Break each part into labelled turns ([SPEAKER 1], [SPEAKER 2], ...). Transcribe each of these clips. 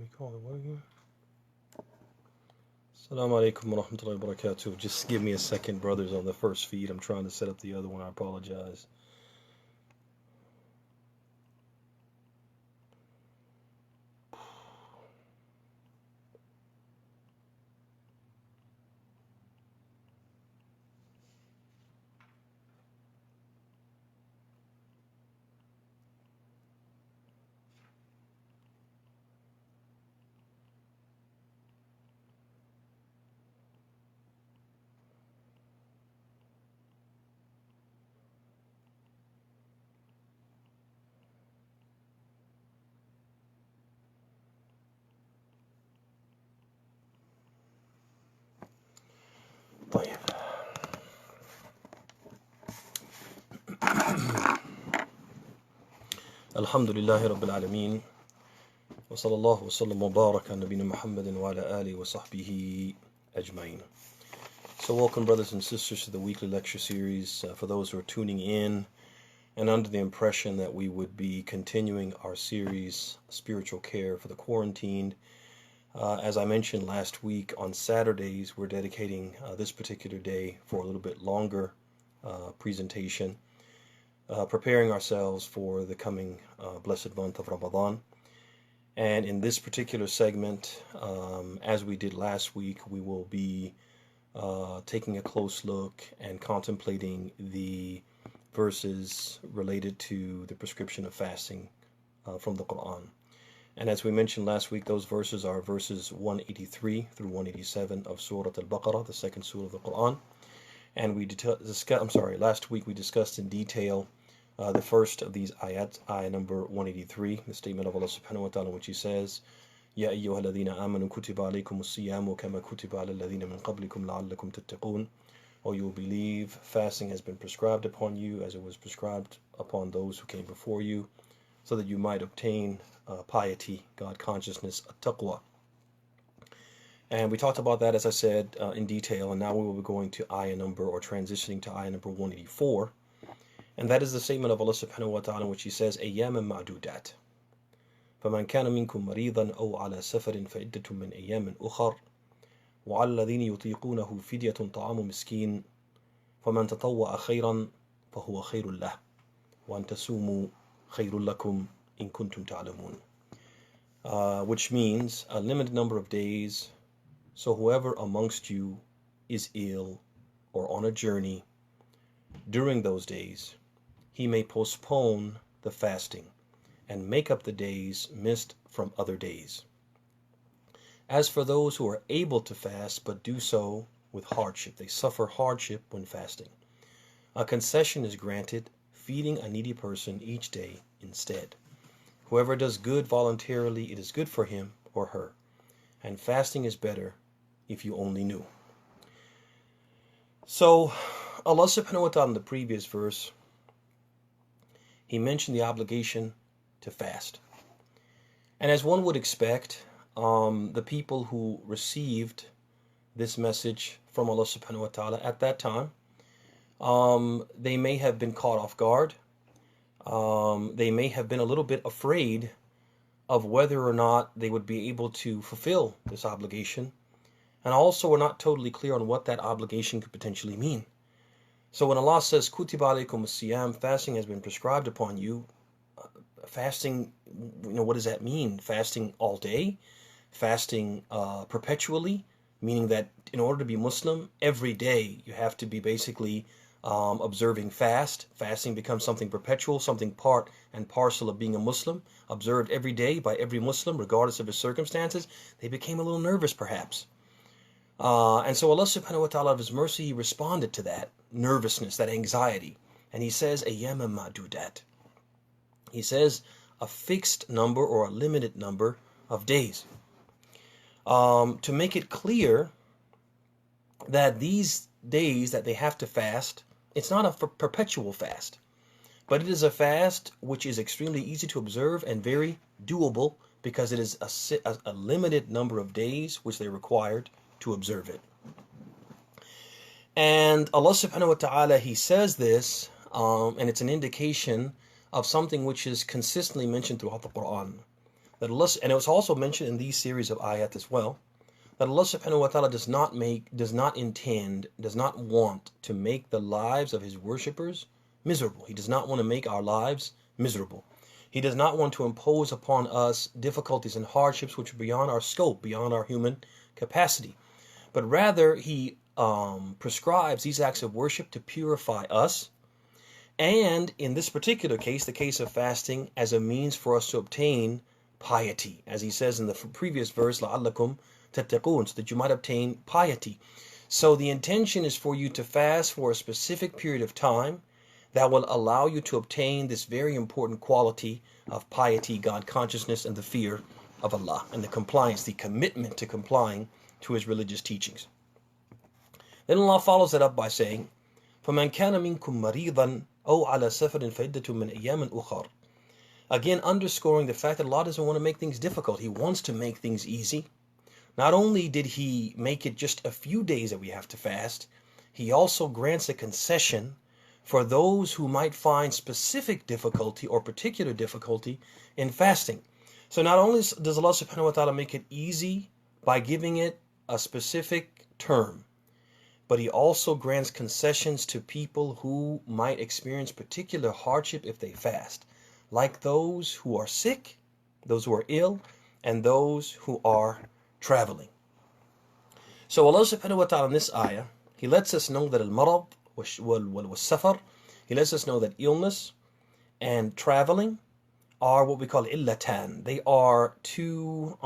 [SPEAKER 1] you call it? What again? Assalamu alaikum wa rahmatullahi wa barakatuh. Just give me a second, brothers, on the first feed. I'm trying to set up the other one. I apologize. طيب. الحمد لله رب العالمين وصلى الله وسلم وبارك على نبينا محمد وعلى آله وصحبه أجمعين. So welcome, brothers and sisters, to the weekly lecture series. For those who are tuning in and under the impression that we would be continuing our series, Spiritual Care for the Quarantined, as I mentioned last week, on Saturdays we're dedicating this particular day for a little bit longer presentation, preparing ourselves for the coming blessed month of Ramadan. And in this particular segment, as we did last week, we will be taking a close look and contemplating the verses related to the prescription of fasting from the Quran. And as we mentioned last week, those verses are verses 183 through 187 of Surah Al-Baqarah, the second surah of the Quran. And last week we discussed in detail the first of these ayat, ayah number 183, the statement of Allah subhanahu wa ta'ala, in which He says, Ya ayyuha alladhina amanu kutiba alaykum as-siyamu kama kutiba ala alladhina min qablikum la'allakum tattaqun. O you will believe, fasting has been prescribed upon you as it was prescribed upon those who came before you, so that you might obtain piety, God consciousness, taqwa. And we talked about that, as I said, in detail, and now we will be going to ayah number, or transitioning to ayah number 184. And that is the statement of Allah subhanahu wa ta'ala, in which He says, أَيَّامًا مَعْدُودَاتٍ فَمَنْ كَانَ مِنْكُمْ مَرِيضًا أَوْ عَلَى سَفَرٍ فَعِدَّةٌ مِنْ أَيَّامٍ أُخَرٍ وَعَلَى الَّذِينَ يُطِيقُونَهُ فِدْيَةٌ طَعَامُ مِسْكِينٍ فَمَنْ تَطَوَّعَ خَيْرًا فَهُوَ خَيْرٌ لَهُ وَأَنْ تَصُومُوا خَيْرٌ لَكُمْ إِن كُنتُمْ تَعْلَمُونَ. Which means a limited number of days. So whoever amongst you is ill or on a journey during those days, he may postpone the fasting and make up the days missed from other days. As for those who are able to fast but do so with hardship, they suffer hardship when fasting, a concession is granted, feeding a needy person each day instead. Whoever does good voluntarily, it is good for him or her, and fasting is better if you only knew. So Allah subhanahu wa ta'ala, in the previous verse, He mentioned the obligation to fast. And as one would expect, the people who received this message from Allah subhanahu wa ta'ala at that time, they may have been caught off guard. They may have been a little bit afraid of whether or not they would be able to fulfill this obligation, and also were not totally clear on what that obligation could potentially mean. So when Allah says, Kutiba alaykum as-siyam, fasting has been prescribed upon you, fasting, what does that mean? Fasting all day? Fasting perpetually? Meaning that in order to be Muslim, every day you have to be basically observing fast. Fasting becomes something perpetual, something part and parcel of being a Muslim, observed every day by every Muslim, regardless of his circumstances. They became a little nervous, perhaps. And so Allah subhanahu wa ta'ala, of His mercy, He responded to that nervousness, that anxiety. And He says, أَيَّامًا مَعْدُودَاتٍ. He says a fixed number or a limited number of days. To make it clear that these days that they have to fast, it's not a perpetual fast, but it is a fast which is extremely easy to observe and very doable, because it is a limited number of days which they required to observe it. And Allah subhanahu wa ta'ala, He says this, and it's an indication of something which is consistently mentioned throughout the Quran, that Allah, and it was also mentioned in these series of ayat as well, that Allah subhanahu wa ta'ala does not want to make the lives of his worshippers miserable. He does not want to make our lives miserable. He does not want to impose upon us difficulties and hardships which are beyond our scope, beyond our human capacity. But rather, he prescribes these acts of worship to purify us. And in this particular case, the case of fasting, as a means for us to obtain piety. As he says in the previous verse, لَعَلَّكُمْ تَتَّقُونَ, so that you might obtain piety. So the intention is for you to fast for a specific period of time that will allow you to obtain this very important quality of piety, God consciousness, and the fear of Allah, and the compliance, the commitment to complying to his religious teachings. Then Allah follows that up by saying, فَمَنْ كَانَ مِنْكُمْ مَرِيضًا أَوْ عَلَى سَفَرٍ فَعِدَّةٌ مِنْ أَيَّامٍ أُخَرٍ. Again, underscoring the fact that Allah doesn't want to make things difficult. He wants to make things easy. Not only did he make it just a few days that we have to fast, he also grants a concession for those who might find specific difficulty or particular difficulty in fasting. So not only does Allah subhanahu wa ta'ala make it easy by giving it a specific term, but he also grants concessions to people who might experience particular hardship if they fast, like those who are sick, those who are ill, and those who are traveling. So Allah subhanahu wa ta'ala in this ayah, he lets us know that al-marad was-safar, he lets us know that illness and traveling are what we call illatan. They are two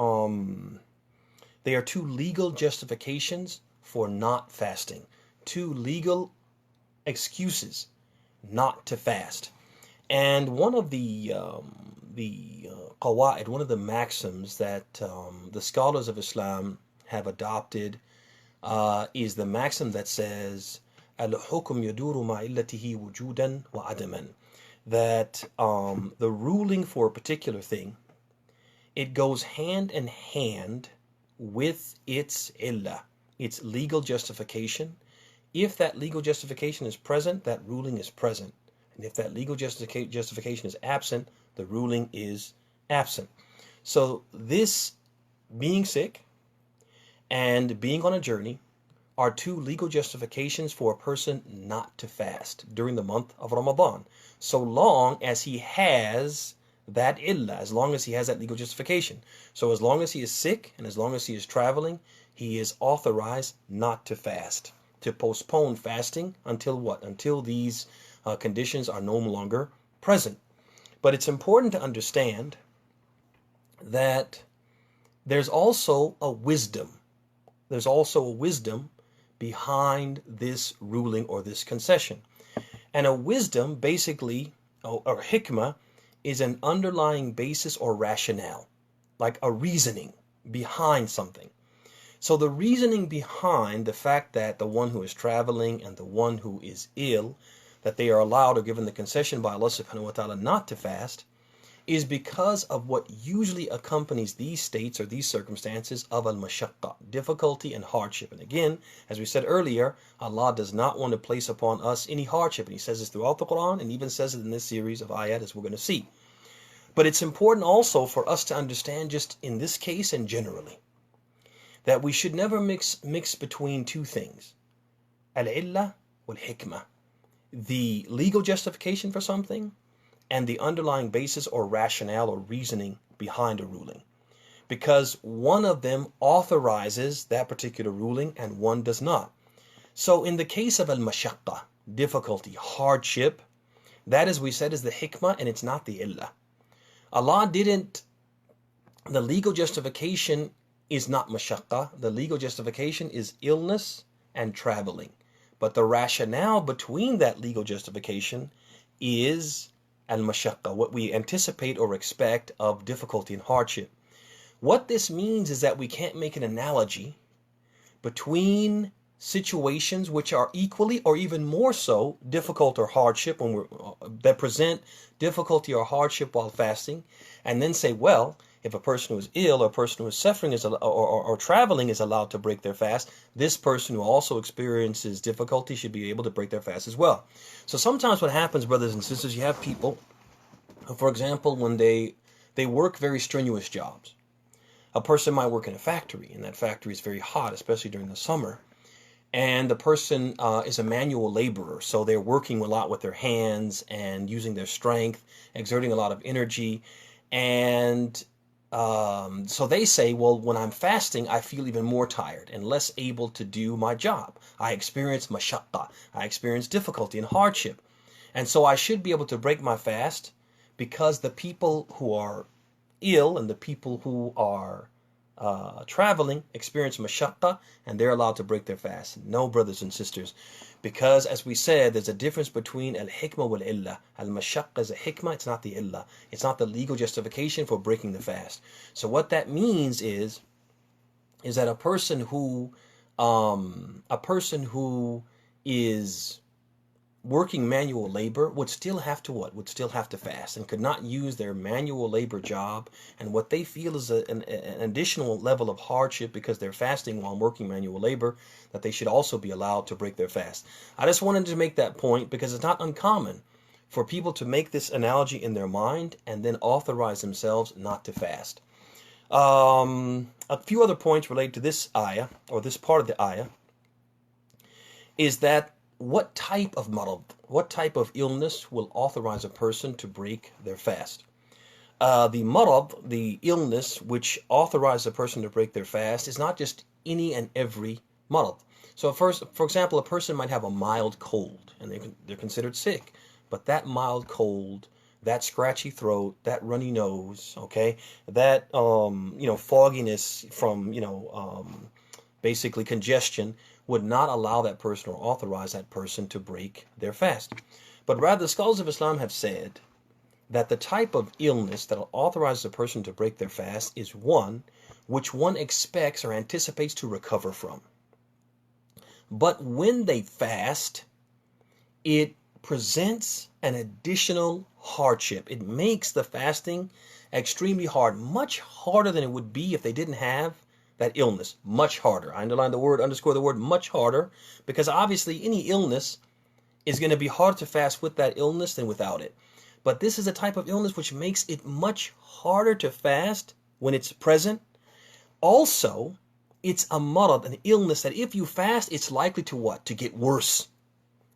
[SPEAKER 1] legal justifications for not fasting, two legal excuses not to fast. And one of the qawaid, one of the maxims that the scholars of Islam have adopted is the maxim that says al-hukm yaduru ma'illatihi wujudan wa adaman, that the ruling for a particular thing, it goes hand in hand with its illah, its legal justification. If that legal justification is present, that ruling is present. And if that legal justification is absent, the ruling is absent. So this being sick and being on a journey are two legal justifications for a person not to fast during the month of Ramadan, so long as he has that illah, as long as he has that legal justification. So as long as he is sick and as long as he is traveling, he is authorized not to fast, to postpone fasting until what? Until these conditions are no longer present. But it's important to understand that there's also a wisdom. There's also a wisdom behind this ruling or this concession. And a wisdom, basically, or hikmah, is an underlying basis or rationale, like a reasoning behind something. So the reasoning behind the fact that the one who is traveling and the one who is ill, that they are allowed or given the concession by Allah subhanahu wa ta'ala not to fast, is because of what usually accompanies these states or these circumstances of al-mashaqqa, difficulty and hardship. And again, as we said earlier, Allah does not want to place upon us any hardship. And he says this throughout the Quran and even says it in this series of ayat, as we're going to see. But it's important also for us to understand, just in this case and generally, that we should never mix between two things, al-illah wal-hikmah, the legal justification for something and the underlying basis or rationale or reasoning behind a ruling. Because one of them authorizes that particular ruling and one does not. So in the case of al-mashaqqa, difficulty, hardship, that, as we said, is the hikmah and it's not the illah. Allah didn't, the legal justification is not mashaqqa, the legal justification is illness and traveling. But the rationale between that legal justification is al-mashaqqa, what we anticipate or expect of difficulty and hardship. What this means is that we can't make an analogy between situations which are equally or even more so difficult or hardship, that present difficulty or hardship while fasting, and then say, well, if a person who is ill or a person who is suffering or traveling is allowed to break their fast, this person who also experiences difficulty should be able to break their fast as well. So sometimes what happens, brothers and sisters, you have people who, for example, when they they work very strenuous jobs. A person might work in a factory, and that factory is very hot, especially during the summer. And the person is a manual laborer, so they're working a lot with their hands and using their strength, exerting a lot of energy. And so they say, well, when I'm fasting, I feel even more tired and less able to do my job. I experience mashaqqa. I experience difficulty and hardship. And so I should be able to break my fast, because the people who are ill and the people who are traveling experience mashaqqa, and they're allowed to break their fast. No, brothers and sisters, because as we said, there's a difference between al-hikmah wal-illah. Al-mashaqqa is a hikmah, it's not the illah. It's not the legal justification for breaking the fast. So what that means is that a person who is working manual labor would still have to what? Would still have to fast, and could not use their manual labor job and what they feel is an additional level of hardship because they're fasting while working manual labor, that they should also be allowed to break their fast. I just wanted to make that point because it's not uncommon for people to make this analogy in their mind and then authorize themselves not to fast. A few other points related to this ayah, or this part of the ayah, is that what type of marad, what type of illness will authorize a person to break their fast? The marad, the illness which authorizes a person to break their fast, is not just any and every marad. So for example, a person might have a mild cold and they're considered sick, but that mild cold, that scratchy throat, that runny nose, okay, that fogginess from basically congestion would not allow that person or authorize that person to break their fast. But rather, the scholars of Islam have said that the type of illness that authorizes a person to break their fast is one which one expects or anticipates to recover from. But when they fast, it presents an additional hardship. It makes the fasting extremely hard, much harder than it would be if they didn't have that illness. Much harder. I underline the word, underscore the word much harder, because obviously any illness is going to be harder to fast with that illness than without it. But this is a type of illness which makes it much harder to fast when it's present. Also, it's a marad, an illness that if you fast, it's likely to what? To get worse.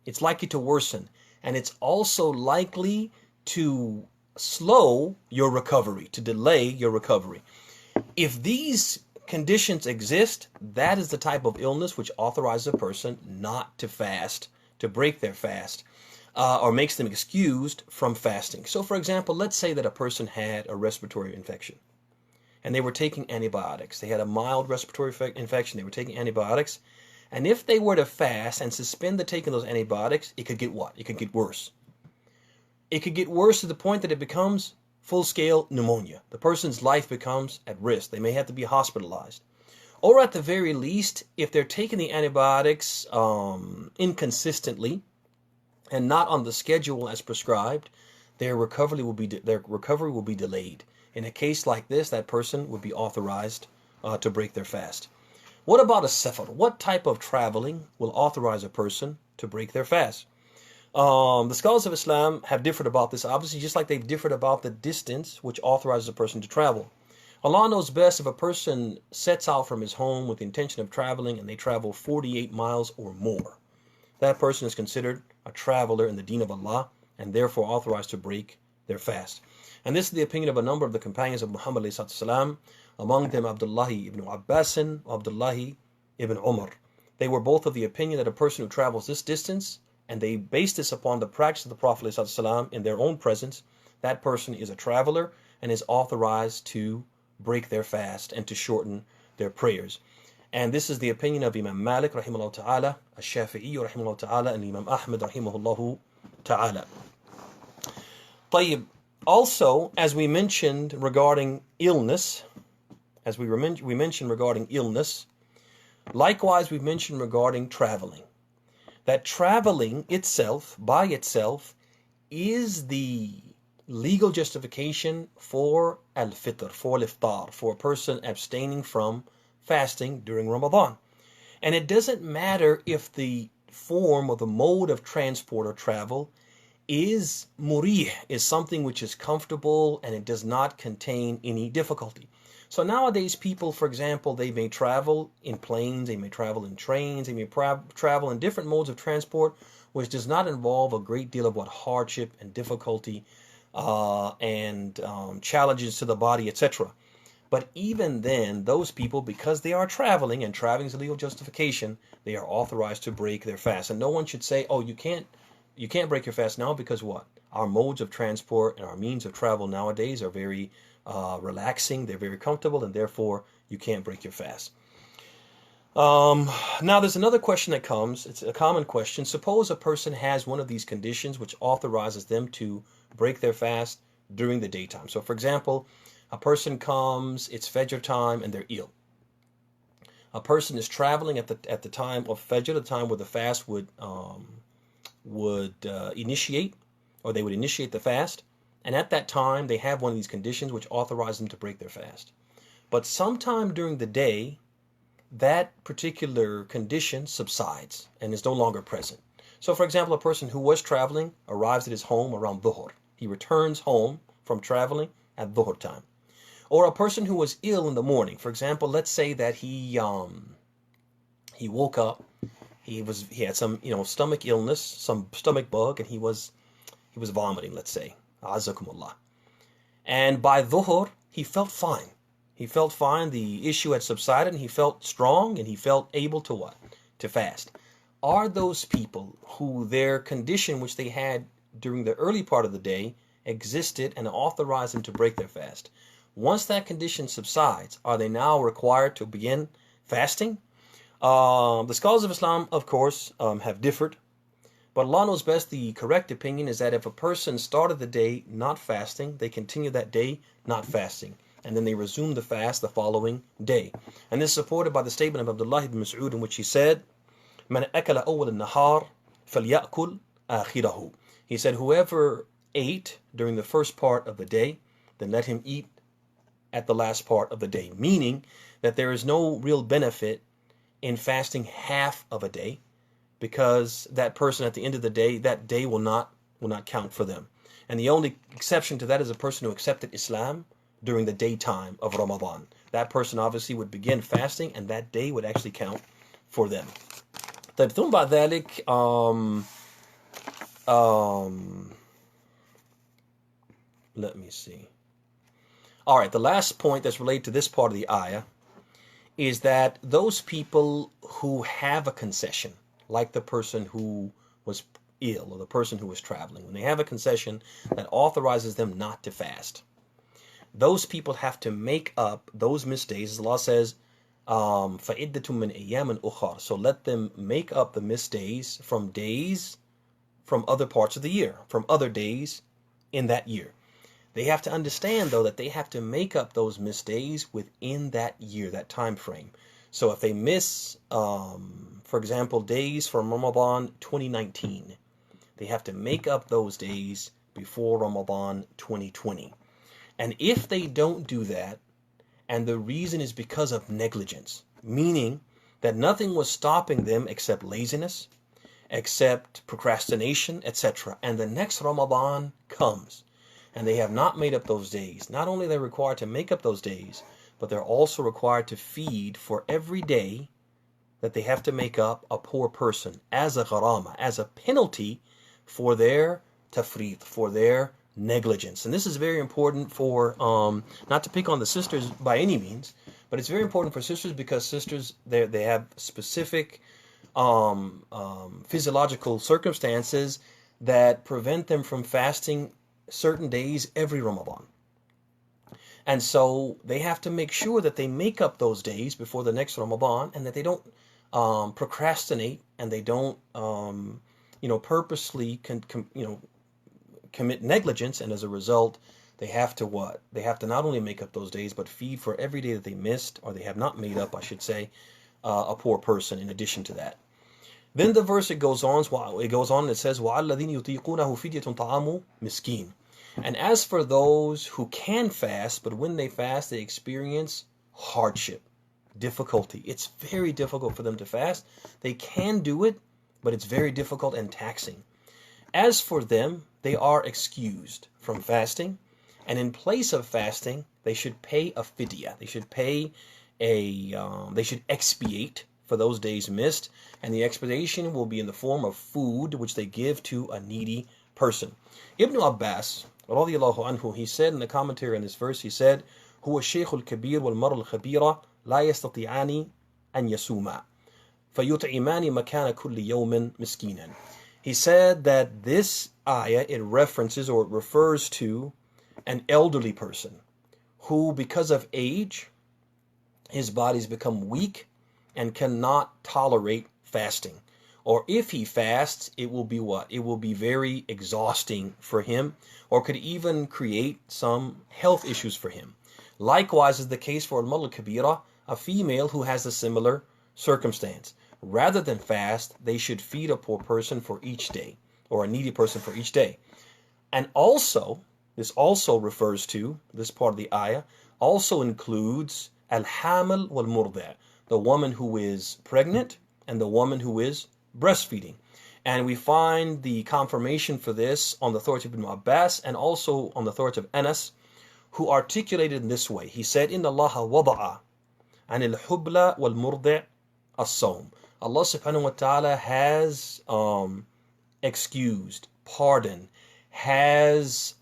[SPEAKER 1] It's likely to worsen. And it's also likely to slow your recovery, to delay your recovery. If these conditions exist, that is the type of illness which authorizes a person not to fast, to break their fast, or makes them excused from fasting. So for example, let's say that a person had a respiratory infection and they were taking antibiotics. They had a mild respiratory infection, they were taking antibiotics, and if they were to fast and suspend the taking of those antibiotics, it could get what? It could get worse. It could get worse to the point that it becomes full-scale pneumonia. The person's life becomes at risk. They may have to be hospitalized. Or at the very least, if they're taking the antibiotics inconsistently and not on the schedule as prescribed, their recovery will be delayed. In a case like this, that person would be authorized to break their fast. What about a safar? What type of traveling will authorize a person to break their fast? The scholars of Islam have differed about this, obviously, just like they've differed about the distance which authorizes a person to travel. Allah knows best. If a person sets out from his home with the intention of traveling and they travel 48 miles or more, that person is considered a traveler in the deen of Allah and therefore authorized to break their fast. And this is the opinion of a number of the companions of Muhammad ﷺ, among them Abd'Llah ibn Abbas and Abd'Llah ibn Umar. They were both of the opinion that a person who travels this distance, and they based this upon the practice of the Prophet ﷺ in their own presence, that person is a traveler and is authorized to break their fast and to shorten their prayers. And this is the opinion of Imam Malik rahimahullah ta'ala, Al-Shafi'i rahimahullah ta'ala, and Imam Ahmad rahimahullah ta'ala. طيب. Also, as we mentioned regarding illness, likewise we've mentioned regarding traveling, that traveling itself, by itself, is the legal justification for al-fitr, for al-iftar, for a person abstaining from fasting during Ramadan. And it doesn't matter if the form or the mode of transport or travel is murih, is something which is comfortable and it does not contain any difficulty. So nowadays people, for example, they may travel in planes, they may travel in trains, they may travel in different modes of transport, which does not involve a great deal of what hardship and difficulty and challenges to the body, etc. But even then, those people, because they are traveling and traveling is a legal justification, they are authorized to break their fast. And no one should say, oh, you can't break your fast now because what? Our modes of transport and our means of travel nowadays are very relaxing, they're very comfortable, and therefore you can't break your fast. Now there's another question that comes. It's a common question. Suppose a person has one of these conditions which authorizes them to break their fast during the daytime. So for example, a person comes, it's Fajr time, and they're ill. A person is traveling at the time of Fajr, the time where the fast would initiate, or they would initiate the fast. And at that time, they have one of these conditions which authorize them to break their fast. But sometime during the day, that particular condition subsides and is no longer present. So for example, a person who was traveling arrives at his home around Dhuhr. He returns home from traveling at Dhuhr time. Or a person who was ill in the morning. For example, let's say that he woke up, he had some stomach illness, some stomach bug, and he was vomiting, let's say. Azakumullah. And by Dhuhr, he felt fine. He felt fine, the issue had subsided, and he felt strong, and he felt able to what? To fast. Are those people who their condition which they had during the early part of the day existed and authorized them to break their fast? Once that condition subsides, are they now required to begin fasting? The scholars of Islam, of course, have differed. But Allah knows best. The correct opinion is that if a person started the day not fasting, they continue that day not fasting. And then they resume the fast the following day. And this is supported by the statement of Abd'Llah ibn Mas'ud, in which he said, "Man akala awwal an-nahar falyakul akhirahu." He said, whoever ate during the first part of the day, then let him eat at the last part of the day. Meaning that there is no real benefit in fasting half of a day, because that person at the end of the day, that day will not count for them. And the only exception to that is a person who accepted Islam during the daytime of Ramadan. That person obviously would begin fasting, and that day would actually count for them. ثم بعد ذلك let me see. All right, the last point that's related to this part of the ayah is that those people who have a concession, like the person who was ill or the person who was traveling, when they have a concession that authorizes them not to fast, those people have to make up those missed days. As Allah says, فَعِدَّةٌ مِّنْ أَيَّامٍ أُخَرَ. So let them make up the missed days from other parts of the year, from other days in that year. They have to understand, though, that they have to make up those missed days within that year, that time frame. So if they miss, for example, days from Ramadan 2019, they have to make up those days before Ramadan 2020. And if they don't do that, and the reason is because of negligence, meaning that nothing was stopping them except laziness, except procrastination, etc., and the next Ramadan comes, and they have not made up those days, not only are they required to make up those days, but they're also required to feed for every day that they have to make up a poor person as a gharama, as a penalty for their tafrit, for their negligence. And this is very important for, not to pick on the sisters by any means, but it's very important for sisters because sisters, they have specific physiological circumstances that prevent them from fasting certain days every Ramadan. And so they have to make sure that they make up those days before the next Ramadan, and that they don't procrastinate, and they don't purposely commit negligence. And as a result, they have to what? They have to not only make up those days, but feed for every day that they missed, or they have not made up, I should say, a poor person in addition to that. Then the verse, it goes on and it says, وَعَلَّذِينَ يُطِيقُونَهُ فِدْيَةٌ طَعَامُ مِسْكِينٍ. And as for those who can fast, but when they fast, they experience hardship, difficulty. It's very difficult for them to fast. They can do it, but it's very difficult and taxing. As for them, they are excused from fasting, and in place of fasting, they should pay a fidya. They should pay they should expiate for those days missed, and the expiation will be in the form of food which they give to a needy person. Ibn Abbas, radiallahu anhu, he said in the commentary on this verse, he said, هو الشيخ الكبير والمرأة الخبيرة لا يستطيعان أن يصوما فيطعمان مكان كل يوم مسكينا. He said that this ayah, it references or it refers to an elderly person who, because of age, his body's become weak and cannot tolerate fasting. Or if he fasts, it will be what? It will be very exhausting for him, or could even create some health issues for him. Likewise is the case for al-Mar'a al-Kabira, a female who has a similar circumstance. Rather than fast, they should feed a poor person for each day, or a needy person for each day. And also, this also refers to, this part of the ayah, also includes al-Hamil wal-Murdi', the woman who is pregnant and the woman who is breastfeeding. And we find the confirmation for this on the authority of Ibn Abbas and also on the authority of Anas, who articulated in this way. He said, إِنَّ اللَّهَ وَضَعَ عَنِ الْحُبْلَ وَالْمُرْضِعِ الصَّوْمِ. Allah subhanahu wa ta'ala has excused, pardoned, has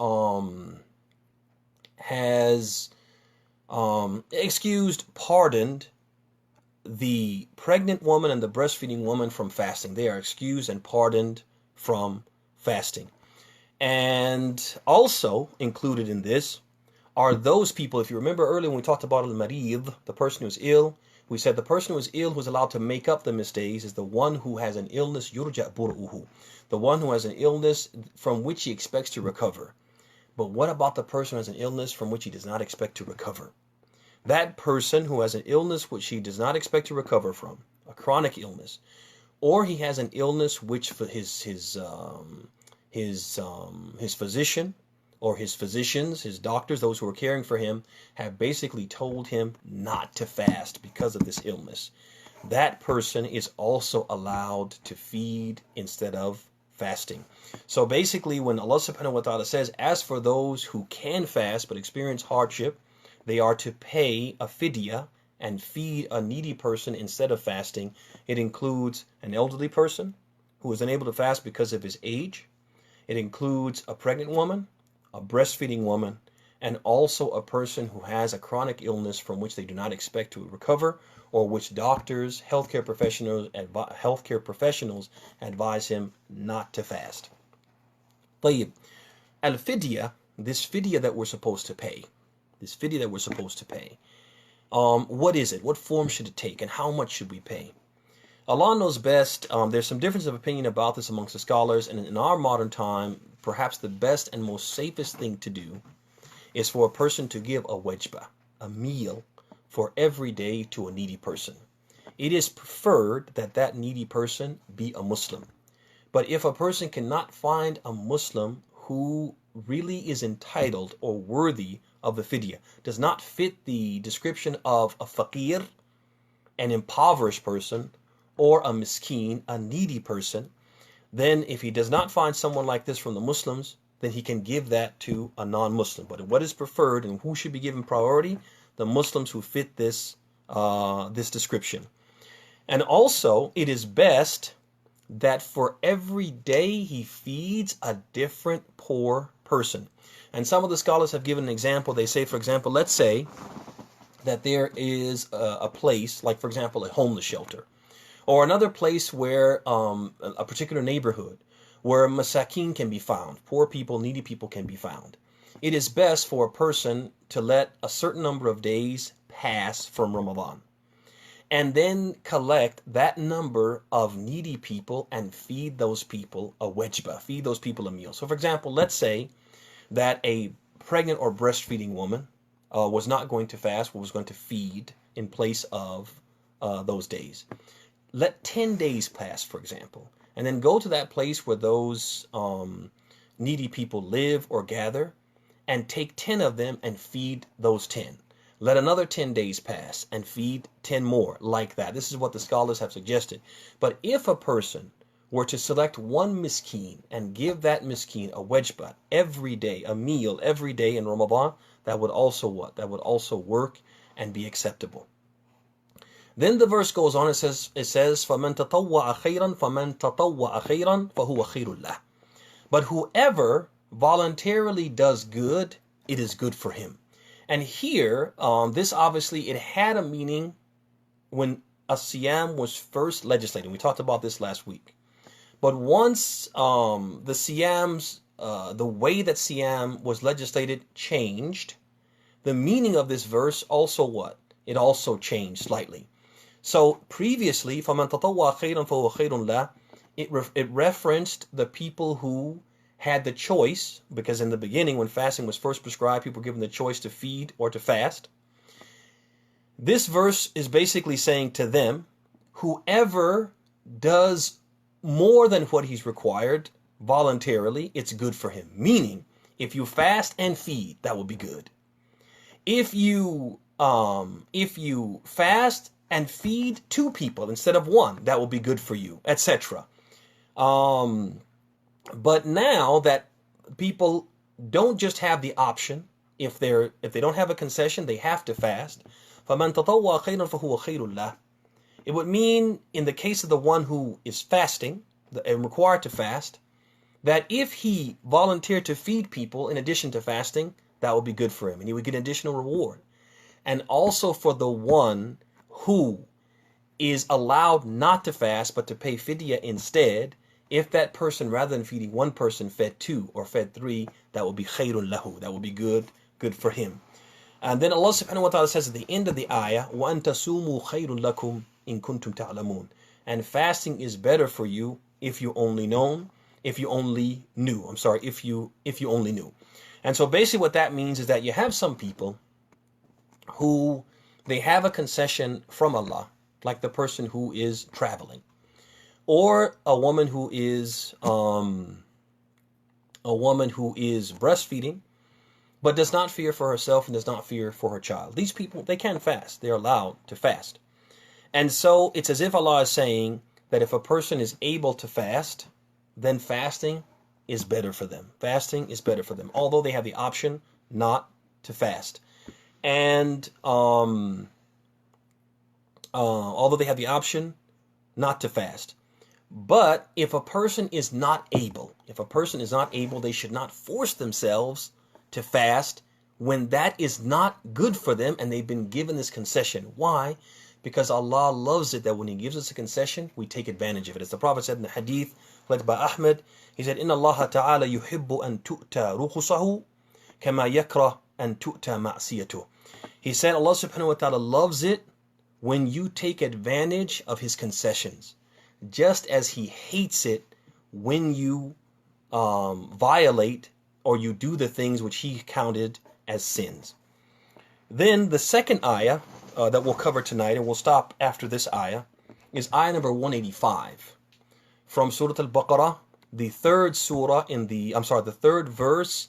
[SPEAKER 1] excused, pardoned the pregnant woman and the breastfeeding woman from fasting. They are excused and pardoned from fasting. And also included in this are those people, if you remember earlier when we talked about al-marid, the person who's ill, we said the person who is ill who's allowed to make up the missed days is the one who has an illness, yurja bur'uhu, the one who has an illness from which he expects to recover. But what about the person who has an illness from which he does not expect to recover? That person who has an illness which he does not expect to recover from, a chronic illness, or he has an illness which for his physician or his physicians, his doctors, those who are caring for him, have basically told him not to fast because of this illness. That person is also allowed to feed instead of fasting. So basically, when Allah subhanahu wa ta'ala says, as for those who can fast but experience hardship, they are to pay a fidya and feed a needy person instead of fasting. It includes an elderly person who is unable to fast because of his age. It includes a pregnant woman, a breastfeeding woman, and also a person who has a chronic illness from which they do not expect to recover, or which doctors, healthcare professionals advise him not to fast. طيب, al-fidya, this fidya that we're supposed to pay, what is it? What form should it take? And how much should we pay? Allah knows best. There's some difference of opinion about this amongst the scholars, and in our modern time, perhaps the best and most safest thing to do is for a person to give a wajba, a meal, for every day to a needy person. It is preferred that that needy person be a Muslim. But if a person cannot find a Muslim who really is entitled or worthy of the fidya, does not fit the description of a faqir, an impoverished person, or a miskeen, a needy person, then if he does not find someone like this from the Muslims, then he can give that to a non-Muslim. But what is preferred and who should be given priority? The Muslims who fit this description. And also, it is best that for every day he feeds a different poor person. And some of the scholars have given an example. They say, for example, let's say that there is a place, like for example, a homeless shelter, or another place where a particular neighborhood where masakin can be found, poor people, needy people can be found. It is best for a person to let a certain number of days pass from Ramadan and then collect that number of needy people and feed those people a wajba, feed those people a meal. So for example, let's say that a pregnant or breastfeeding woman was not going to fast, but was going to feed in place of those days. Let 10 days pass, for example, and then go to that place where those needy people live or gather and take 10 of them and feed those 10. Let another 10 days pass and feed 10 more, like that. This is what the scholars have suggested. But if a person were to select one miskeen and give that miskeen a wajba every day, a meal every day in Ramadan, that would also what? That would also work and be acceptable. Then the verse goes on, it says, فَمَنْ تَطَوَّعَ خَيْرًا فَمَنْ تَطَوَّعَ خَيْرًا فَهُوَ خَيْرٌ لَهُ. But whoever voluntarily does good, it is good for him. And here, this obviously, it had a meaning when a siyam was first legislated. We talked about this last week. But once the siyams, the way that siyam was legislated changed, the meaning of this verse also what? It also changed slightly. So previously, فَمَنْ تَطَوَّعَ خَيْرًا فَهُوَ خَيْرٌ لَهُ, it referenced the people who had the choice, because in the beginning when fasting was first prescribed, people were given the choice to feed or to fast. This verse is basically saying to them, whoever does more than what he's required voluntarily, it's good for him. Meaning, if you fast and feed, that will be good. If you fast and feed 2 people instead of 1, that will be good for you, etc. But now that people don't just have the option, if they don't have a concession, they have to fast. فَمَنْ تَطَوَّعَ خَيْرًا فَهُوَ خَيْرٌ لَهُ. It would mean, in the case of the one who is fasting and required to fast, that if he volunteered to feed people in addition to fasting, that would be good for him, and he would get an additional reward. And also for the one who is allowed not to fast but to pay fidya instead, if that person, rather than feeding 1 person, fed 2 or fed 3, that will be khayrun lahu. That will be good for him. And then Allah subhanahu wa ta'ala says at the end of the ayah, وَأَن تَصُومُوا خَيْرٌ لَكُمْ إِن كُنتُمْ تَعْلَمُونَ. And fasting is better for you if you only knew. If you only knew. And so basically what that means is that you have some people who they have a concession from Allah, like the person who is traveling, or a woman who is breastfeeding, but does not fear for herself and does not fear for her child. These people, they can fast. They're allowed to fast. And so it's as if Allah is saying that if a person is able to fast, then fasting is better for them. Fasting is better for them, although they have the option not to fast. And although they have the option not to fast. But if a person is not able, they should not force themselves to fast when that is not good for them and they've been given this concession. Why? Because Allah loves it that when He gives us a concession, we take advantage of it. As the Prophet said in the hadith, led by Ahmed, he said, إِنَّ اللَّهَ تَعَالَى يُحِبُّ أَن تُؤْتَى رُخُصَهُ كَمَا يَكْرَهُ أَن تُؤْتَى مَعْصِيَتُهُ. He said Allah subhanahu wa ta'ala loves it when you take advantage of His concessions, just as He hates it when you violate or you do the things which He counted as sins. Then the second ayah that we'll cover tonight, and we'll stop after this ayah, is ayah number 185 from Surah Al-Baqarah, the third verse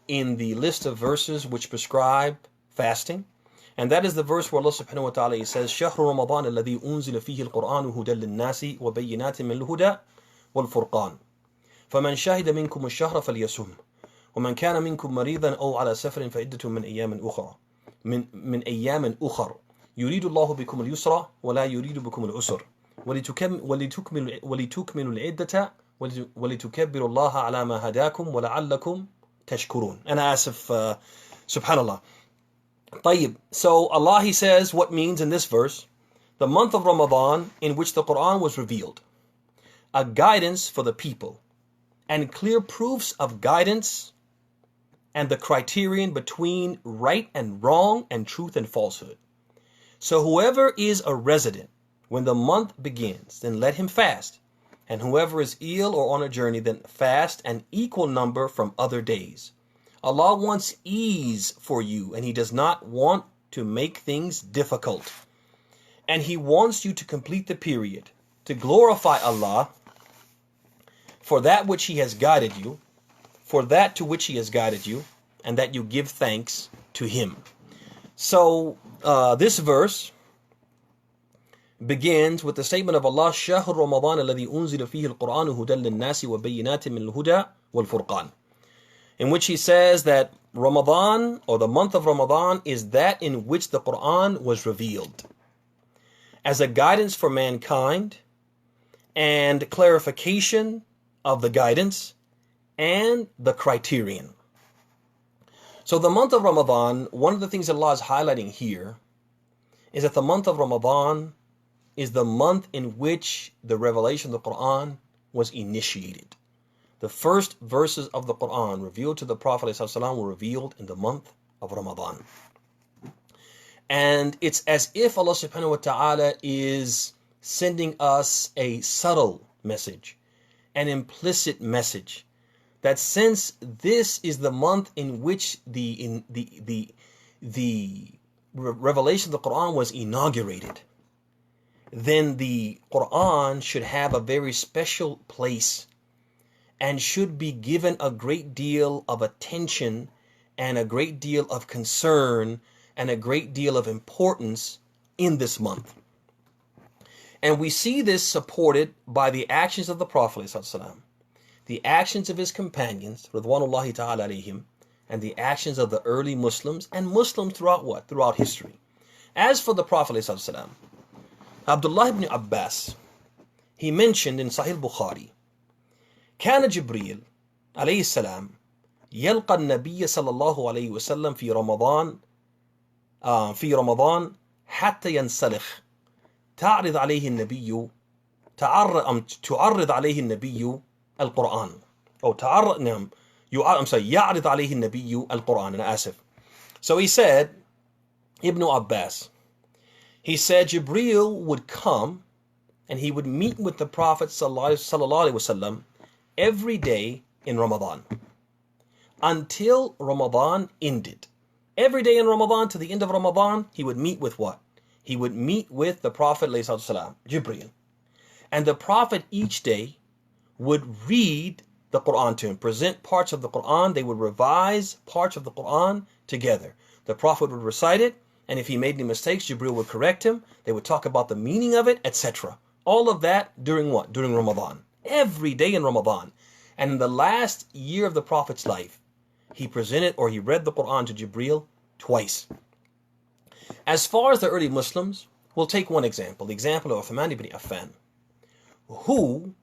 [SPEAKER 1] in the list of verses which prescribe fasting. And that is the verse where Allah subhanahu wa ta'ala says, شَهْرُ رَمَضَانَ الَّذِي أُنزِلَ فِيهِ الْقُرْآنُ هُدًى لِلنَّاسِ وَبَيِّنَاتٍ مِنَ الْهُدَى وَالْفُرْقَانِ فَمَنْ شَهِدَ مِنْكُمُ الشَّهْرَ فَلْيَصُمْهُ وَمَنْ كَانَ مِنْكُمْ مَرِيضًا أَوْ عَلَى سَفَرٍ فَعِدَّةٌ مِنْ أَيَّامٍ أُخَرَ يُرِيدُ اللَّهُ بِكُمُ الْيُسْرَ وَلَا يُرِيدُ بِكُمُ الْعُسْرَ وَلِتُكْمِلُوا الْعِدَّةَ وَلِتُكَبِّرُوا اللَّهَ عَلَى مَا هَدَاكُمْ وَلَعَلَّكُمْ تَشْكُرُونَ. And subhanallah. طيب. So Allah, He says what means in this verse, the month of Ramadan in which the Quran was revealed, a guidance for the people, and clear proofs of guidance and the criterion between right and wrong and truth and falsehood. So whoever is a resident when the month begins, then let him fast. And whoever is ill or on a journey, then fast an equal number from other days. Allah wants ease for you, and He does not want to make things difficult. And He wants you to complete the period, to glorify Allah for that which He has guided you, for that to which He has guided you, and that you give thanks to Him. So this verse begins with the statement of Allah, شهر رمضان الذي أنزل فيه القرآن هدى للناس وبينات من الهدى والفرقان, in which he says that Ramadan, or the month of Ramadan, is that in which the Quran was revealed as a guidance for mankind and clarification of the guidance and the criterion. So the month of Ramadan, one of the things Allah is highlighting here is that the month of Ramadan is the month in which the revelation of the Quran was initiated. The first verses of the Quran revealed to the Prophet ﷺ were revealed in the month of Ramadan. And it's as if Allah subhanahu wa ta'ala is sending us a subtle message, an implicit message, that since this is the month in which the revelation of the Quran was inaugurated, then the Quran should have a very special place and should be given a great deal of attention and a great deal of concern and a great deal of importance in this month. And we see this supported by the actions of the Prophet ﷺ, the actions of his companions, Ridwanullahi ta'ala alayhim, and the actions of the early Muslims and Muslims throughout what? Throughout history. As for the Prophet ﷺ, Abd'Llah ibn Abbas, he mentioned in Sahih Bukhari, كان جبريل عليه السلام يلقى النبي صلى الله عليه وسلم في رمضان حتى ينسلخ تعرض عليه النبي تعرض عليه النبي القرآن أو تعرض نعم يعرض عليه النبي القرآن أنا آسف. So he said, Ibn Abbas, he said Jibreel would come and he would meet with the Prophet sallallahu alaihi wasallam every day in Ramadan until Ramadan ended. Every day in Ramadan to the end of Ramadan, he would meet with what? He would meet with the Prophet ﷺ, Jibreel. And the Prophet each day would read the Quran to him, present parts of the Quran. They would revise parts of the Quran together. The Prophet would recite it, and if he made any mistakes, Jibreel would correct him. They would talk about the meaning of it, etc. All of that during what? During Ramadan. Every day in Ramadan. And in the last year of the Prophet's life, he presented or he read the Quran to Jibreel twice. As far as the early Muslims, we'll take one example, the example of Uthman ibn Affan, who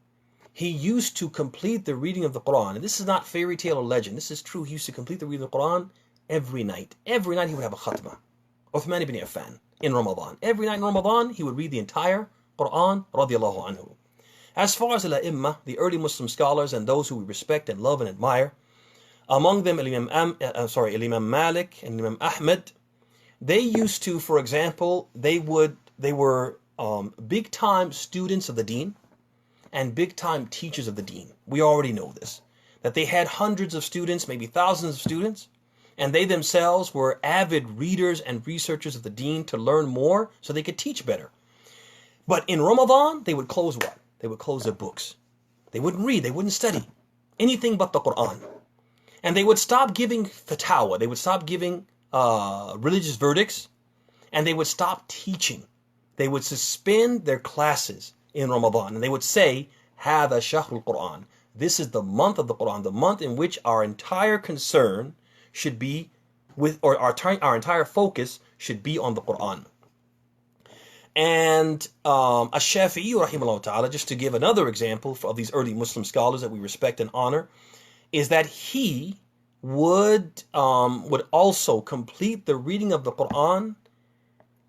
[SPEAKER 1] he used to complete the reading of the Quran. And this is not fairy tale or legend. This is true. He used to complete the reading of the Quran every night. Every night he would have a khatmah. Uthman ibn Affan in Ramadan. Every night in Ramadan he would read the entire Quran radiallahu anhu. As far as al-A'imma, the early Muslim scholars and those who we respect and love and admire, among them Imam Malik and Imam Ahmed, they used to, for example, they were big time students of the deen and big time teachers of the deen. We already know this, that they had hundreds of students, maybe thousands of students, and they themselves were avid readers and researchers of the deen to learn more so they could teach better. But in Ramadan, they would close what? They would close their books. They wouldn't read, they wouldn't study anything but the Quran. And they would stop giving fatwa, they would stop giving religious verdicts, and they would stop teaching. They would suspend their classes in Ramadan, and they would say, هذا شهر القرآن. This is the month of the Quran, the month in which our entire concern should be with, or our entire focus should be on the Quran. And Ash-Shafi'i rahimahullah ta'ala, just to give another example of these early Muslim scholars that we respect and honor, is that he would also complete the reading of the Quran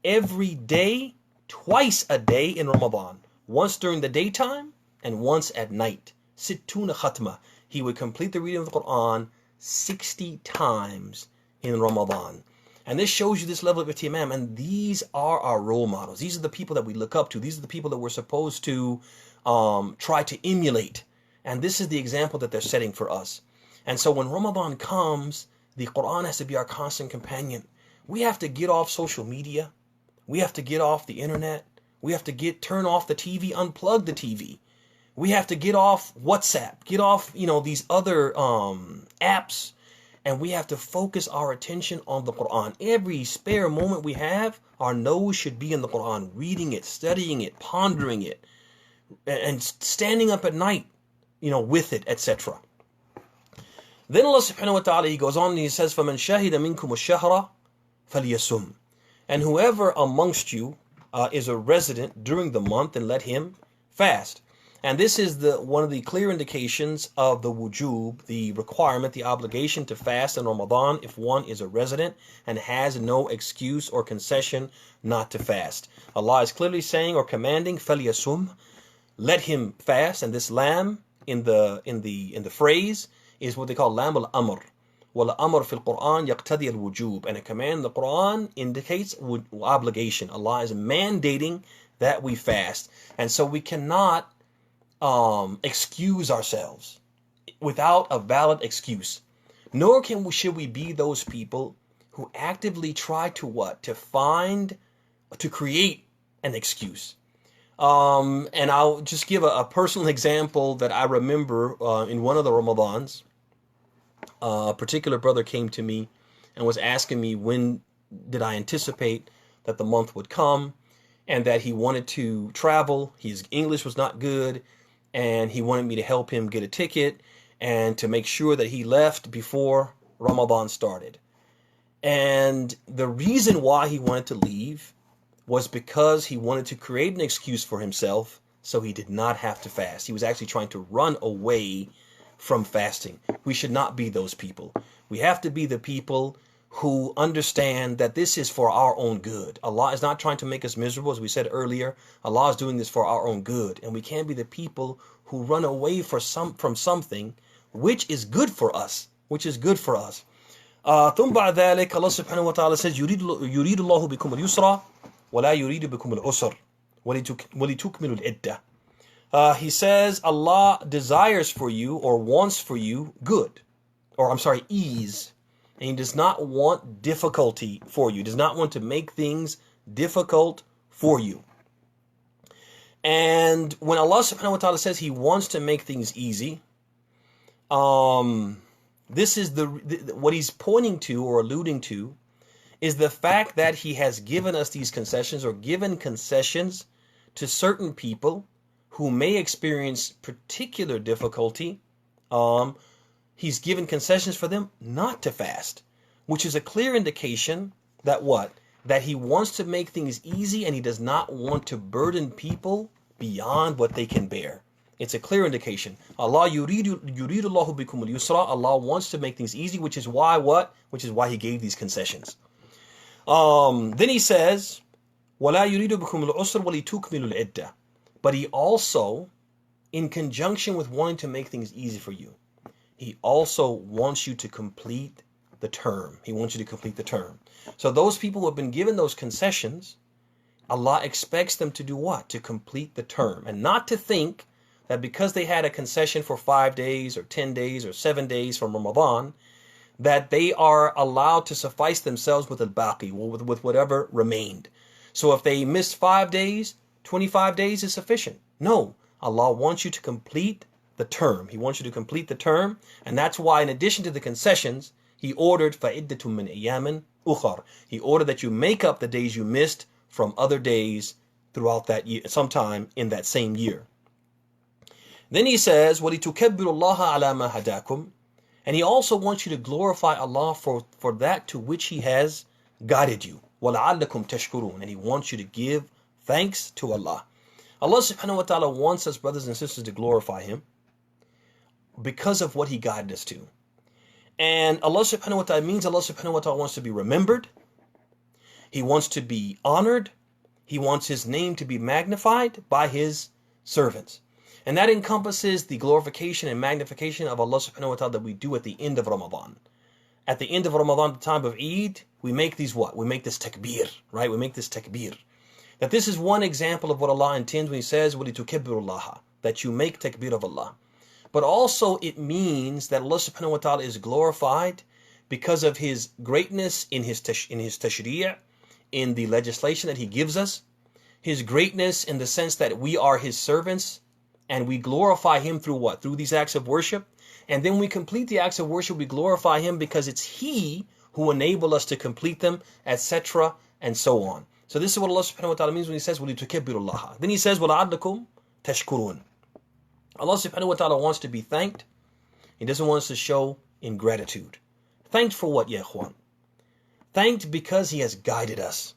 [SPEAKER 1] every day, twice a day in Ramadan, once during the daytime and once at night. Sittuna khatma. He would complete the reading of the Quran 60 times in Ramadan. And this shows you this level of ihtimam, and these are our role models. These are the people that we look up to. These are the people that we're supposed to try to emulate. And this is the example that they're setting for us. And so when Ramadan comes, the Quran has to be our constant companion. We have to get off social media. We have to get off the internet. We have to turn off the TV, unplug the TV. We have to get off WhatsApp, get off, these other apps, And we have to focus our attention on the Quran. Every spare moment we have, our nose should be in the Quran, reading it, studying it, pondering it, and standing up at night, with it, etc. Then Allah subhanahu wa ta'ala, He goes on and He says, فَمَنْ شَهِدَ مِنْكُمُ الشَّهْرَ فَلْيَسُمْ. And whoever amongst you is a resident during the month, and let him fast. And this is one of the clear indications of the wujub, the requirement, the obligation to fast in Ramadan if one is a resident and has no excuse or concession not to fast. Allah is clearly saying or commanding, فَلْيَسُمْ, let him fast. And this lam in the phrase is what they call lam al-amr. وَالْأَمْرُ فِي الْقُرْآنِ يَقْتَضِي الْوُجُوبِ. And a command in the Quran indicates obligation. Allah is mandating that we fast. And so we cannot excuse ourselves without a valid excuse. Nor should we be those people who actively try to create an excuse. And I'll just give a personal example that I remember in one of the Ramadans. A particular brother came to me and was asking me when did I anticipate that the month would come, and that he wanted to travel. His English was not good, and he wanted me to help him get a ticket and to make sure that he left before Ramadan started. And the reason why he wanted to leave was because he wanted to create an excuse for himself so he did not have to fast. He was actually trying to run away from fasting. We should not be those people. We have to be the people who understand that this is for our own good. Allah is not trying to make us miserable, as we said earlier. Allah is doing this for our own good, and we can't be the people who run away from something which is good for us. ثم بعد ذلك Allah subhanahu wa ta'ala says يريد الله بكم اليسر ولا يريد بكم العسر ولتكملوا العدة. He says Allah desires for you or wants for you ease. And He does not want difficulty for you. He does not want to make things difficult for you. And when Allah subhanahu wa ta'ala says He wants to make things easy, this is what He's pointing to or alluding to is the fact that He has given us these concessions, or given concessions to certain people who may experience particular difficulty. He's given concessions for them not to fast, which is a clear indication that that He wants to make things easy, and He does not want to burden people beyond what they can bear. It's a clear indication. Allah yuridullahu bikum al-yusra. Allah wants to make things easy, which is why He gave these concessions. Then He says, وَلَا يُرِيدُ بِكُمُ الْعُسْرَ وَلِتُكْمِلُوا الْعِدَّةَ. But He also, in conjunction with wanting to make things easy for you, He also wants you to complete the term. He wants you to complete the term. So those people who have been given those concessions, Allah expects them to do what? To complete the term. And not to think that because they had a concession for 5 days or 10 days or 7 days from Ramadan, that they are allowed to suffice themselves with al-baqi, with whatever remained. So if they missed 5 days, 25 days is sufficient. No, Allah wants you to complete the term. He wants you to complete the term, and that's why, in addition to the concessions, He ordered فَعِدَّةٌ مِّنْ أَيَّامٍ أُخَرٍ. He ordered that you make up the days you missed from other days throughout that year, sometime in that same year. Then He says, وَلِتُكَبِّرُوا اللَّهَ عَلَى مَا هَدَاكُمْ. And He also wants you to glorify Allah for that to which He has guided you. وَلَعَلَّكُمْ تَشْكُرُونَ. And He wants you to give thanks to Allah. Allah subhanahu wa ta'ala wants us, brothers and sisters, to glorify Him because of what He guided us to. And Allah subhanahu wa ta'ala means Allah subhanahu wa ta'ala wants to be remembered. He wants to be honored. He wants His name to be magnified by His servants. And that encompasses the glorification and magnification of Allah subhanahu wa ta'ala that we do at the end of Ramadan. At the end of Ramadan, the time of Eid, we make these what? We make this takbir, right? We make this takbir. That this is one example of what Allah intends when He says, وَلِتُكَبِّرُوا اللَّهَ, that you make takbir of Allah. But also it means that Allah subhanahu wa ta'ala is glorified because of His greatness in His tashri', in the legislation that He gives us. His greatness in the sense that we are His servants, and we glorify Him through what? Through these acts of worship. And then we complete the acts of worship, we glorify him because it's he who enabled us to complete them, etc. and so on. So this is what Allah subhanahu wa ta'ala means when he says, وَلِتُكَبِّرُ اللَّهَ. Then he says, وَلَعَلَّكُمْ تَشْكُرُونَ. Allah subhanahu wa ta'ala wants to be thanked. He doesn't want us to show ingratitude. Thanked for what, ya ikhwan? Thanked because he has guided us.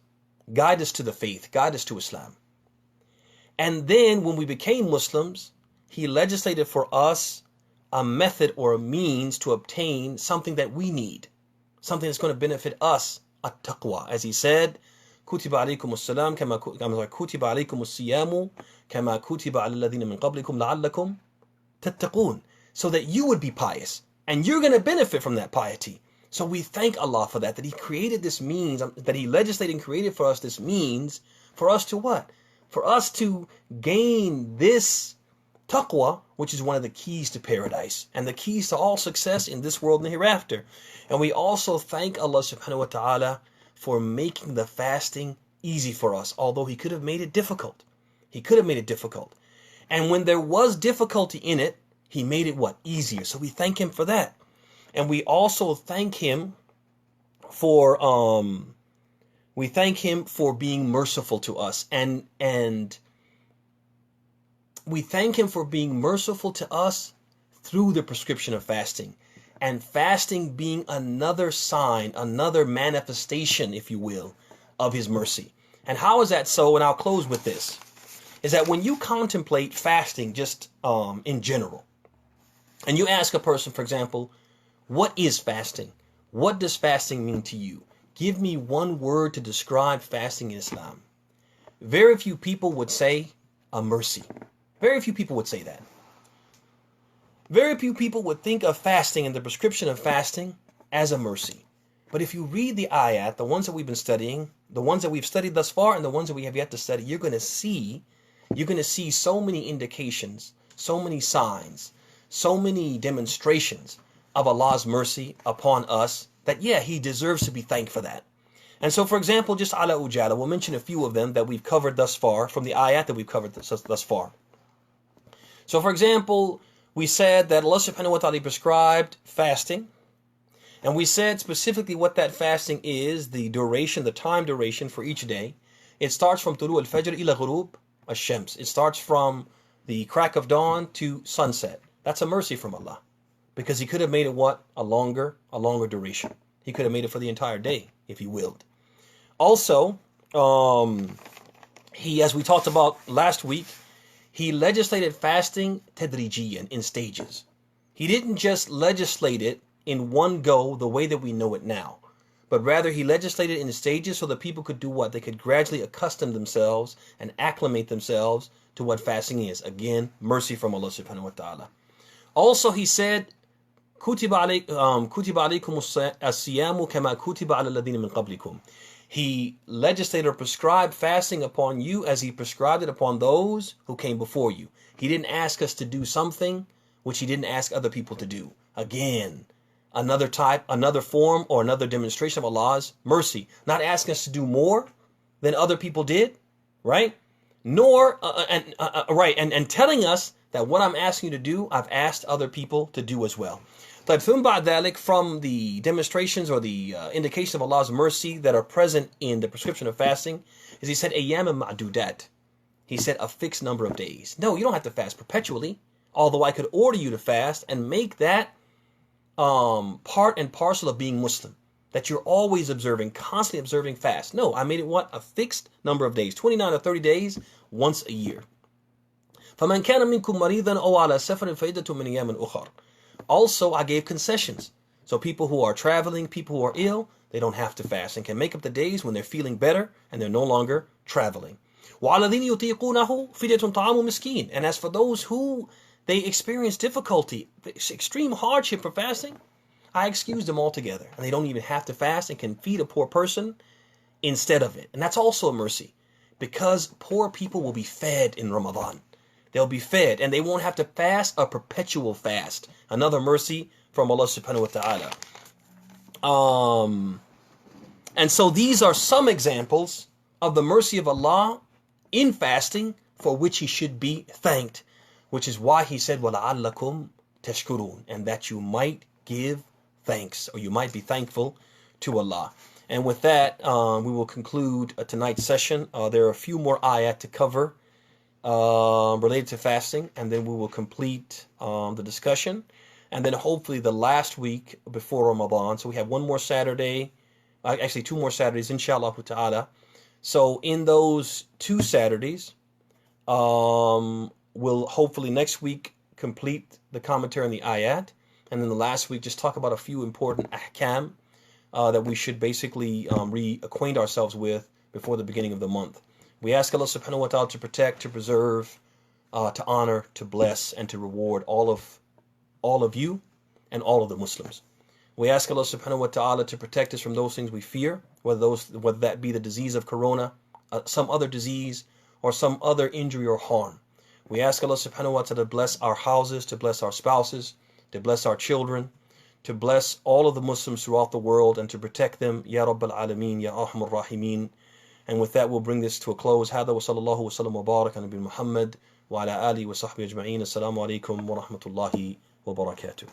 [SPEAKER 1] Guide us to the faith. Guide us to Islam. And then when we became Muslims, he legislated for us a method or a means to obtain something that we need. Something that's going to benefit us, at-taqwa. As he said, كُتِبَ عَلَيْكُمُ السَّلَامُ كُتِبَ عَلَيْكُمُ الصِّيَامُ كَمَا كُتِبَ عَلَى الَّذِينَ مِنْ قَبْلِكُمْ لَعَلَّكُمْ تَتَّقُونَ. So that you would be pious. And you're going to benefit from that piety. So we thank Allah for that he created this means, that he legislated and created for us this means, for us to what? For us to gain this taqwa, which is one of the keys to paradise, and the keys to all success in this world and hereafter. And we also thank Allah subhanahu wa ta'ala for making the fasting easy for us, although he could have made it difficult. He could have made it difficult. And when there was difficulty in it, he made it what? Easier. So we thank him for that. And we also thank him for being merciful to us. And we thank him for being merciful to us through the prescription of fasting. And fasting being another sign, another manifestation, if you will, of his mercy. And how is that so? And I'll close with this. Is that when you contemplate fasting just in general, and you ask a person, for example, what is fasting? What does fasting mean to you? Give me one word to describe fasting in Islam. Very few people would say a mercy. Very few people would say that. Very few people would think of fasting and the prescription of fasting as a mercy. But if you read the ayat, the ones that we've been studying, the ones that we've studied thus far and the ones that we have yet to study, you're going to see so many indications, so many signs, so many demonstrations of Allah's mercy upon us that, yeah, he deserves to be thanked for that. And so, for example, just ala ujala, we'll mention a few of them that we've covered thus far from the ayat that we've covered thus far. So, for example, we said that Allah subhanahu wa ta'ala prescribed fasting. And we said specifically what that fasting is, the duration, the time duration for each day. It starts from tulu al-fajr ila ghurub al-shams. It starts from the crack of dawn to sunset. That's a mercy from Allah. Because he could have made it what? A longer duration. He could have made it for the entire day, if he willed. Also, as we talked about last week, he legislated fasting tadrijiyan, in stages. He didn't just legislate it in one go the way that we know it now. But rather he legislated in stages so that people could do what? They could gradually accustom themselves and acclimate themselves to what fasting is. Again, mercy from Allah subhanahu wa ta'ala. Also, he said, كُتِبَ عَلَيْكُمُ الصِّيَامُ كَمَا كُتِبَ عَلَى الَّذِينَ مِنْ قَبْلِكُم. He legislated or prescribed fasting upon you as he prescribed it upon those who came before you. He didn't ask us to do something which he didn't ask other people to do. Again, another type, another form, or another demonstration of Allah's mercy. Not asking us to do more than other people did, right? Nor, and telling us that what I'm asking you to do, I've asked other people to do as well. But from the demonstrations or the indication of Allah's mercy that are present in the prescription of fasting, is he said, أَيَّامًا مَعْدُودَاتٍ. He said a fixed number of days. No, you don't have to fast perpetually. Although I could order you to fast and make that part and parcel of being Muslim. That you're always observing, constantly observing fast. No, I made it what? A fixed number of days. 29 or 30 days, once a year. فَمَنْ كَانَ مِنْكُمْ مَرِيضًا أَوْ عَلَى سَفَرٍ فَعِدَّةٌ مِنْ أَيَّامٍ أُخَرَ. Also, I gave concessions. So people who are traveling, people who are ill, they don't have to fast and can make up the days when they're feeling better and they're no longer traveling. وَعَلَى الَّذِينَ يُطِيقُونَهُ فِدْيَةٌ طَعَامُ مِسْكِينٍ. And as for those who they experience difficulty, extreme hardship for fasting, I excuse them altogether. And they don't even have to fast and can feed a poor person instead of it. And that's also a mercy. Because poor people will be fed in Ramadan. They'll be fed and they won't have to fast a perpetual fast. Another mercy from Allah subhanahu wa ta'ala. And so these are some examples of the mercy of Allah in fasting for which he should be thanked. Which is why he said, وَلَعَلَّكُمْ tashkurun, and that you might give thanks, or you might be thankful to Allah. And with that, we will conclude tonight's session. There are a few more ayat to cover related to fasting, and then we will complete the discussion. And then hopefully the last week before Ramadan, so we have one more Saturday, actually 2 more Saturdays, inshallah ta'ala. So in those 2 Saturdays, we'll hopefully next week complete the commentary on the ayat, and then the last week just talk about a few important ahkam that we should basically reacquaint ourselves with before the beginning of the month. We ask Allah subhanahu wa ta'ala to protect, to preserve, to honor, to bless, and to reward all of you and all of the Muslims. We ask Allah subhanahu wa ta'ala to protect us from those things we fear, whether that be the disease of corona, some other disease, or some other injury or harm. We ask Allah subhanahu wa ta'ala to bless our houses, to bless our spouses, to bless our children, to bless all of the Muslims throughout the world, and to protect them, Ya Rabbal Alameen, Ya Arhamar Rahimin. And with that, we'll bring this to a close. Hada wa sallallahu wa sallam wa barak ala Nabi Muhammad wa ala alihi wa sahbihi ajma'in. Assalamu alaikum wa rahmatullahi wa barakatuh.